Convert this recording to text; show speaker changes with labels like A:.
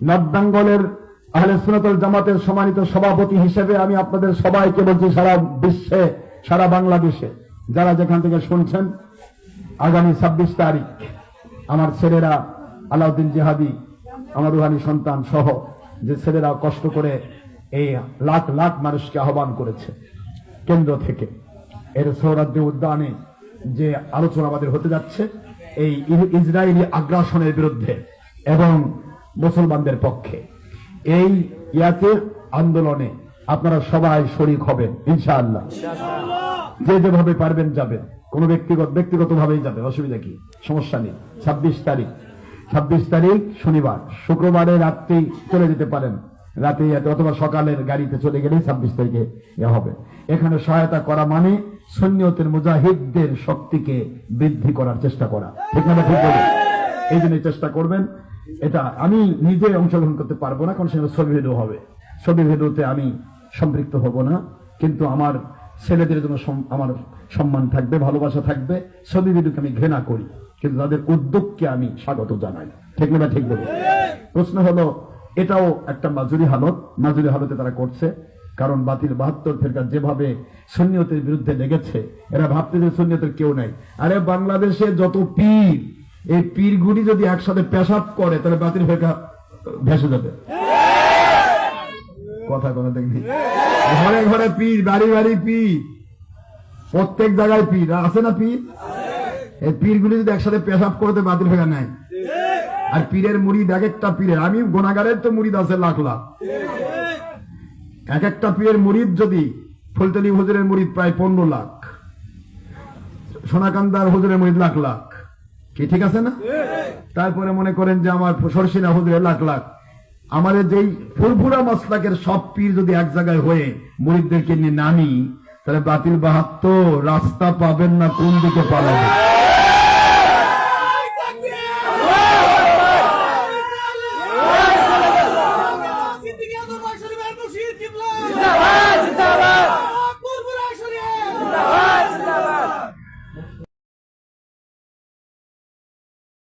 A: নর্দাঙ্গলের আহলে সুন্নাত ওয়াল জামাতের সম্মানিত সভাপতি হিসেবে আমি আপনাদের সবাইকে বলছি, সারা বিশ্বে, সারা বাংলাদেশে যারা যেখান থেকে শুনছেন, আগামী 26 তারিখ আমার ছেলেরা আলাউদ্দিন জিহাদি, আমার রুহানি সন্তান সহ যে ছেলেরা কষ্ট করে এই লাখ লাখ মানুষকে আহ্বান করেছে কেন্দ্র থেকে, এর সোহরাওয়ার্দী উদ্যানে যে আলোচনা আমাদের হতে যাচ্ছে এই ইসরায়েলি আগ্রাসনের বিরুদ্ধে এবং মুসলমানদের পক্ষে, এই আন্দোলনে আপনারা সবাই শরীক হবেন ইনশাআল্লাহ। যে যেভাবে পারবেন যাবেন, কোন ব্যক্তিগত ভাবেই যাবেন, অসুবিধা কি, সমস্যা নেই। 26 তারিখ শনিবার, শুক্রবারে রাত্রি চলে যেতে পারেন, রাতে অথবা সকালের গাড়িতে চলে গেলেই 26 তারিখে হবে। এখানে সহায়তা করা মানে সুন্নিয়তের মুজাহিদদের শক্তিকে বৃদ্ধি করার চেষ্টা করা, ঠিক না? ঠিক বলে এই জন্য চেষ্টা করবেন। এটা আমি নিজে অংশগ্রহণ করতে পারবো না, কারণ সেখানে ছবি ভিডিও হবে, ছবি ভিডিওতে আমি সম্পৃক্ত হব না, কিন্তু আমার ছেলেদের জন্য আমার সম্মান থাকবে, ভালোবাসা থাকবে। ছবি ভিডিওকে আমি ঘৃণা করি, কিন্তু তাদের উদ্যোগকে আমি স্বাগত জানাই, ঠিক না? ঠিক বলে প্রশ্ন হলো, এটাও একটা মাজুরি হালতে তারা করছে, কারণ বাতিল 72 ফেরকা যেভাবে সুন্নিয়তের বিরুদ্ধে লেগেছে, এরা ভাবতে যে সুন্নিয়তের কেউ নাই। আরে বাংলাদেশে যত পীর, এই পীরগুলি যদি একসাথে পেশাব করে তাহলে বাতিল ফেরকা ভেসে যাবে। কথা দেখবি, ঘরে ঘরে পীর, বাড়ি বাড়ি পীর, প্রত্যেক জায়গায় পীর আছে না? পীর, এই পীরগুলি যদি একসাথে পেশাব করতে বাতিল ফেরকা নাই। আর পীরের মুরিদ, এক একটা পীরের, আমি গোনাগারের তো মুরিদ আছে লাখ লাখ, এক একটা পীরের মুরিদ যদি, ফুলতলি হুজুরের মুরিদ প্রায় 15 লাখ, সোনাকান্দার হুজুরের মুরিদ লাখ লাখ, কি ঠিক আছে না? তারপরে মনে করেন যে আমার সরসিনা হুজুরের লাখ লাখ, আমাদের যেই ফুরফুরা মাসলাকের সব পীর যদি এক জায়গায় হয়ে মুরিদদেরকে নিয়ে নামি, তাহলে বাতিল 72 রাস্তা পাবেন না, কোন দিকে পালাবে।